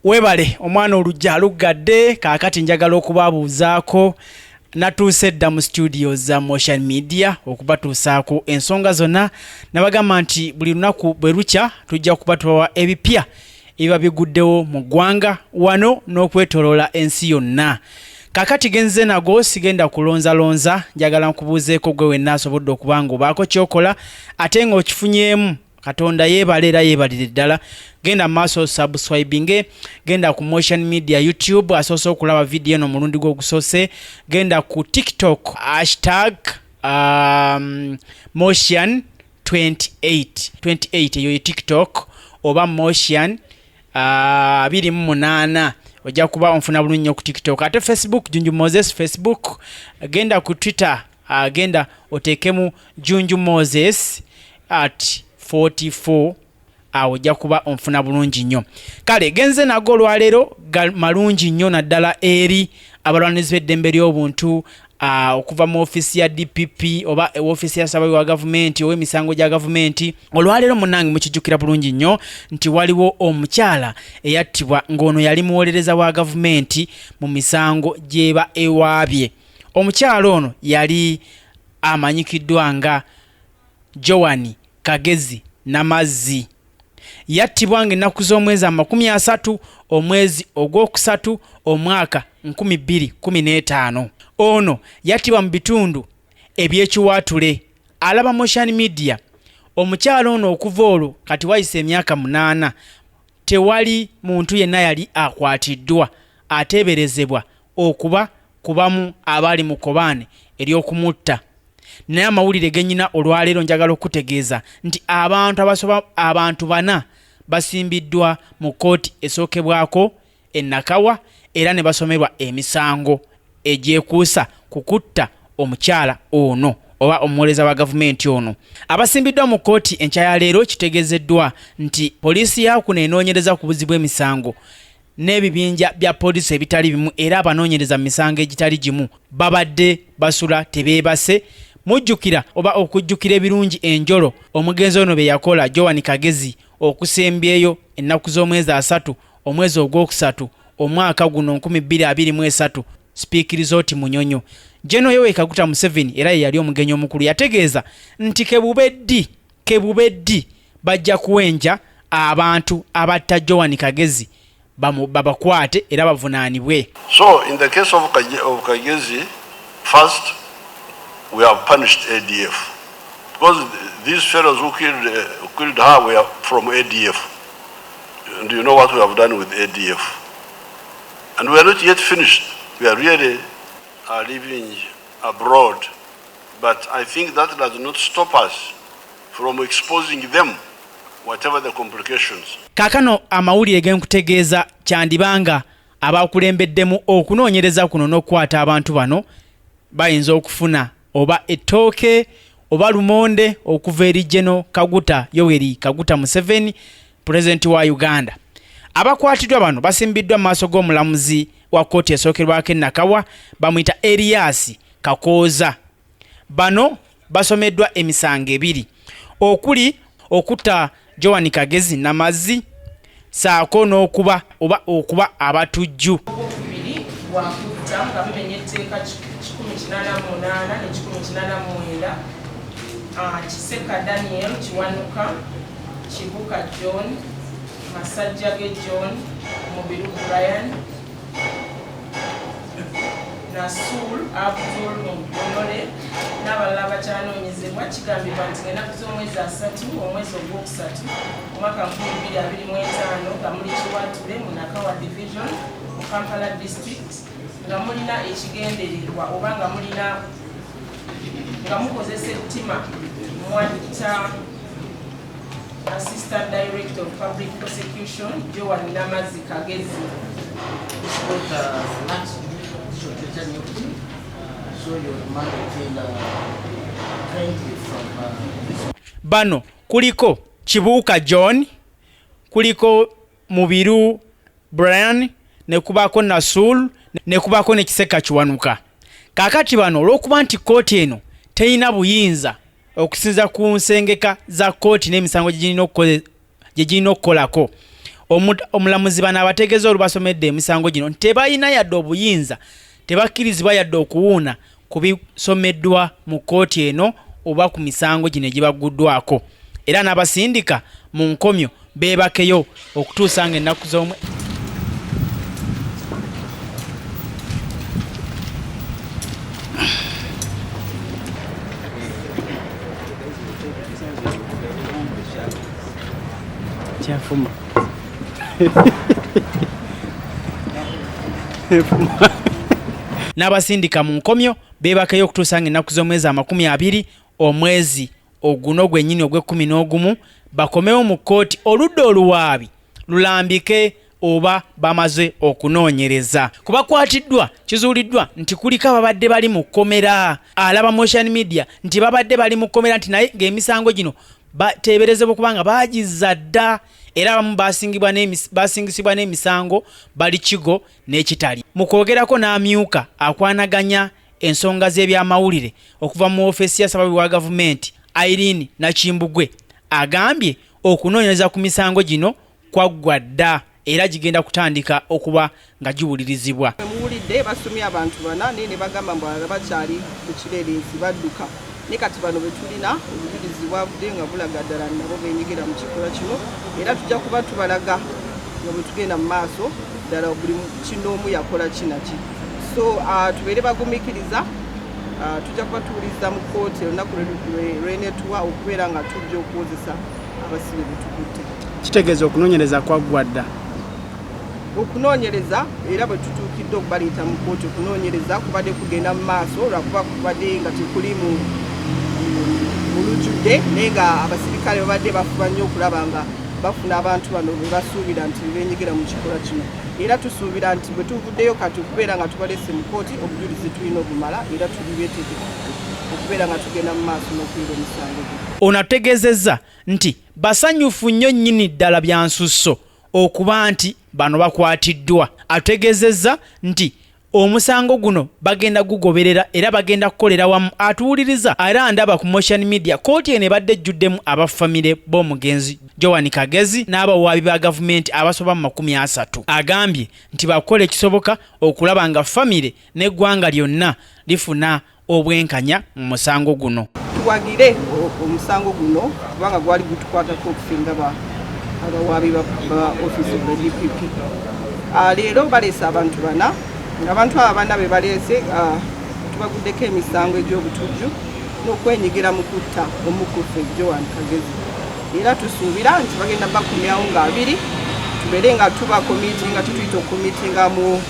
Webale omwana olujja lugadde kaakati njagala okubabuuzaako natuuse dda mu studio za Motion Media okubatuusaako ensonga zonna nabagamba nti buli lunaku bwe lukya tujja kubatuwa ebipya ebiba biguddewo mu ggwanga wano n'okwetoloola ensi yonna. Kaakati genze nago sigenda kulonzalonza, njagala nkubuuzeeko gwe wenna asobodde okuba ng'obaako ky'okola ate ng'okifunyeemu. Katonda yebalera yebalire ddala. Genda maaso subscribing, genda ku Motion Media YouTube asoose okulaba video eno mulundi gw'ogusose, genda ku TikTok #Motion 28 eyo ye TikTok oba Motion 28 ojja kuba onfuna bulungi ku TikTok. Ate Facebook Junju Moses Facebook, genda ku Twitter genda oteekemu Junju Moses @44 ojja kuba onfuna bulungi nnyo. Kale genze nago lwaleero malungi nnyo naddala eri abalwanirizi b'eddembe ly'obuntu okuva mu ofisi ya DPP oba ofisi ya Ssaabawi wa gavumenti ow'emisango gya gavumenti. Olwaleero munnange mukijjukira bulungi nnyo nti waliwo omukyala eyattibwa ng'ono yali muwolereza wa gavumenti mu misango gy'eba ewaabye. Omukyala ono yali amanyikiddwa nga Joan Kagezi Namazzi. Yattibwa ng'ennaku z'omwezi 30 omwezi ogwokusatu omwaka 2015. Ono yattibwa mu bitundu eby'ekiwaatule. Alaba Motion Media. Omukyala ono okuva olwo kati wayise emyaka 8 tewali muntu yenna yali akwatiddwa ateberezebwa okuba kubamu abali mu kkobaane ery'okumutta. Naye amawulire gennyina olwaleero njagala okutegeeza nti abantu 4 basimbiddwa mu kkooti esookebwako Nakawa era ne basomerwa emisango egyekuusa kukutta omukyala ono oba omuweereza wa gavumenti ono. Abasimbiddwa mu kkooti enkya ya leero kitegeezeddwa nti poliisi yaakuna enoonyereza ku buzi bw'emisango n'ebibinja bya poliisi ebitali bimu era abanoonyereza mu misango egitali gimu babadde basula tebeebase. Mujjukira oba okujjukira ebirungi enjolo omugenzi ono be yakola Joan Kagezi okusembyeyo ennaku z'omwezi 3 omwezi ogwokusatu omwaka guno 2023 Speaker oti Munyonyo. Jeno yewe Kaguta Museveni era yali omugenyi omukulu yategeeza nti kebubeddi bajja kuwenja abantu abatta Joan Kagezi babakwate era bavunaanibwe. So in the case of Kagezi, first we have punished ADF because these fellows who killed her were from ADF. And you know what we have done with ADF. And we are not yet finished. We are really living abroad. But I think that does not stop us from exposing them, whatever the complications. Kakano amawulire genkutegeeza kyandibanga abakulembeddemu okunoonyereza kuno n'okukwata abantu bano bayinza okufuna oba ettooke oba lumonde okuva eri Joan Yoweri Kaguta Museveni, President wa Uganda. Abakwatiddwa bano basimbiddwa mu maaso g'omulamuzi wa kkooti esookerwako Nakawa bamuyita Erias Kakooza. Bano basomeddwa emisango 2 okuli okutta Joan Kagezi Namazzi saako n'okuba oba okuba abatujju. Kiseka Daniel Kiwanuka, Kibuka John, Masajjage John, Mubiru Brian, Nasur Abdullah n'abalala bakyanoonyezebwa. Kigambibwa nti ennaku z'omwezi 3 omwezi ogwokusatu omwaka 2025 nga muli Kiwatule mu Nakawa Division mu Kampala District nga mulina ekigendererwa oba nga mulina nga mukozesa ettima mwatta Assistant Director of Public Prosecution Joan Namazzi Kagezi. Bano kuliko Kibuuka John, kuliko Mubiru Brian, ne kubaako Nasur, ne kubaako ne Kiseka Kiwanuka. Kaakati bano olw'okuba nti kkooti eno teyina buyinza okusinza ku nsengeka za kkooti n'emisango gye girina okukolako, omulamuzi bano abategeeza olubasomedde emisango gino tebalina yadde obuyinza tebakkirizibwa yadde okuwuuna ku bisomeddwa mu kkooti eno oba ku misango gino egibagguddwako era n'abasindiika mu nkomyo beebakeyo okutuusa ng'ennaku z'omwe kyafuma n'abasindika mu nkomyo beebakeyo okutuusa ng'ennaku z'omwezi 20 omwezi oguno gwennyini ogw'11 bakomewo mu kkooti oludda oluwaabi lulambike oba bamaze okunoonyereza. Ku bakwatiddwa kizuuliddwa nti kuliko ababadde bali mu kkomera, alaba mu social media nti babadde bali mu kkomera nti naye ng'emisango gino bateberezebwa kubanga baagizza dda era abamu basingisibwa n'emisango bali kigo n'ekitali. Mu kwogerako n'amyuka akwanaganya ensonga z'ebyamawulire okuva mu ofesi ya Ssababbi wa gavumenti eyali Nakimbugwe agambye okunoonyereza ku misango gino kwaggwa dda era gigenda kutandika okuba nga giwulirizibwa. Muwulidde basomye abantu bana ne bagamba mbu bakyali ku kireerezi badduka ne kati bano bwe tulina obujulizi bwavudde nga bulaga ddala nabo beenyigira mu kikolwa kino era tujja kuba tubalaga nga bwe tugenda mu maaso ddala buli kinoomu yakola kinaki. So tubeere bagumiikiriza tujja kuba tuwuliriza mu kkooti olunaku lwenetwa okubeera nga tujja okuwozesa abasibe betukutte. Kitegeeza okunoonyereza kwaggwa dda. Okunoonyereza era bwe tutuukidde okubaleeta mu kkooti okunoonyereza kubadde kugenda mu maaso lwakuba kubadde nga tekuli mu lujjudde naye nga abasirikale babadde bafuba nnyo okulaba nga bafuna abantu bano bwe basuubira nti beenyigira mu kikolwa kino era tusuubira nti bwe tuvuddeyo kati okubeera nga tubalese mu kkooti obujulizi tulina obumala era tuli beetegefu okubeera nga tugenda mu maaso n'okuyiga emisango gino. Ono ategeezezza nti basanyufu nnyo nnyini ddala bya nsusso okuba nti bano bakwatiddwa. Ategeezezza nti omusango guno bagenda gugoberera era bagenda kukolera wamu. Atuwuliriza era ndaba ku social media kkooti eno ebadde ejjuddemu abafamire b'omugenzi Joan Kagezi n'abawaabi ba gavumenti abasoba mu 30. Agambye nti bakola ekisoboka okulaba nga famire n'eggwanga lyonna lifuna obwenkanya mu musango guno. Tuwagire omusango guno kubanga gwali gutukwatako okufinga abawaabi ba office of the DPP. Leero baleese abantu bana ng'abantu abo bana be baleese tubaguddeko emisango egy'obutujju n'okwenyigira mu kutta omukufe Joan Kagezi. Era tusuubira nti bagenda bakomyawo nga 2 tubeere nga tuba komiti nga tutuyita okumitinga mu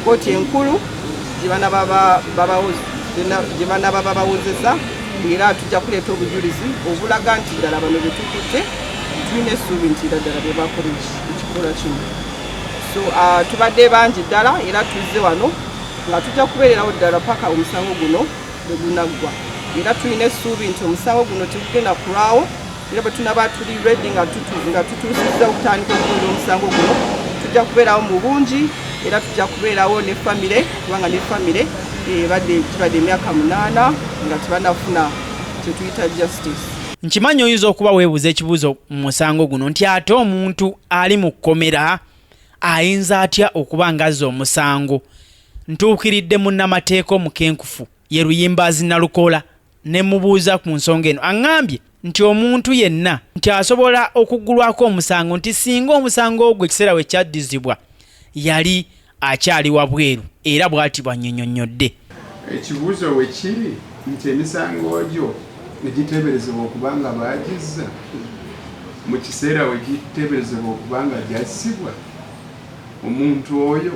kkooti enkulu gye bana baba bawozesa era tujja kuleeta obujulizi obulaga nti ddala bano be tukutte tulina essuubi nti ddala be bakola ekikolwa kino. So tubadde bangi ddala era tuzze wano nga tujja kubeererawo ddala paka omusango guno bwe gunaggwa era tulina essuubi nti omusango guno tegugenda kulwawo era bwe tunaba tuli ready nga tutuusizza okutandika okuwulira omusango guno tujja kubeerawo mu bungi era tujja kubeerawo ne famire kubanga ne famire kibadde emyaka 8 nga tebanafuna kyetuyita justice. Nkimanyi oyinza okuba weebuuza ekibuuzo mu musango guno nti ate omuntu ali mu kkomera ayinza atya okuba ngazza omusango. Ntuukiridde munnamateeka omukenkufu ye Luyimbazi Nalukoola ne mubuuza ku nsonga eno aŋŋambye nti omuntu yenna nti asobola okuggulwako omusango nti singa omusango ogwo ekiseera we kyaddizibwa yali akyali wabweru era bw'ati bwannyonnyonnyodde. Ekibuuzo we kiri nti emisango gyo negiteeberezebwa okuba nga baagizza mu kiseera we giteeberezebwa okuba nga gyassibwa omuntu oyo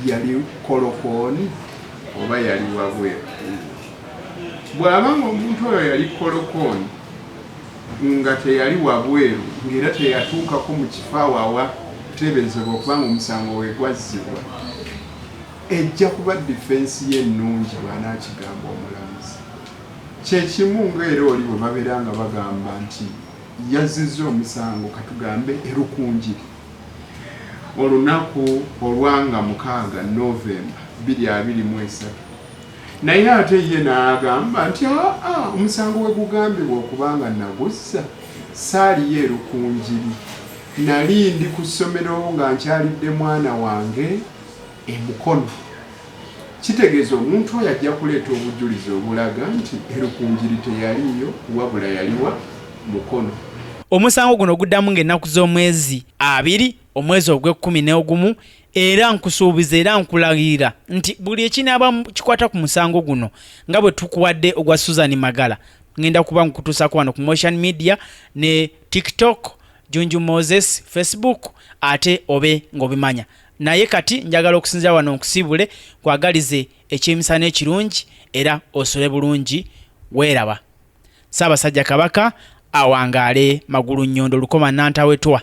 yali kolokooni oba yali wabweru. Bw'abanga omuntu oyo yali kolokooni nga teyali wabweru ng'era teyatuukako mu kifaawo awa kuteeberezebwa okubanga omusango we gwazzibwa ejja kuba difensi ye ennungi bw'anaakigamba omulamuzi. Kyekimu ng'era oli bwe babeera nga bagamba nti yazzizza omusango katugambe erukunjiri olunaku olwanga 6 Novemba 2023 naye ate ye n'agamba nti omusango we gugambibwa okubanga naguzza saaliyo erukunjiri nali ndi ku ssomero nga nkyalidde mwana wange emukono. Kitegeeza omuntu oyo ajja kuleeta obujulizi obulaga nti erukunjiri teyaliyo wabula yaliwa mukono. Omusango guno guddamu ng'ennaku z'omwezi 2 omwezi ogw'E11 era nkusuubiza era nkulagirira nti buli ekinaaba kikwata ku musango guno nga bwe tukuwadde ogwa Susan Magala ngenda kuba nkutuusako wano ku Motion Media ne TikTok, Junju Moses, Facebook ate obe ng'obimanya. Naye kati njagala okusinzira wano nkusibule kwagalize ekyemisana ekirungi era osole bulungi weeraba. Ssaabasajja Kabaka awangaale magulu nnyondo lukoma nantawetwa.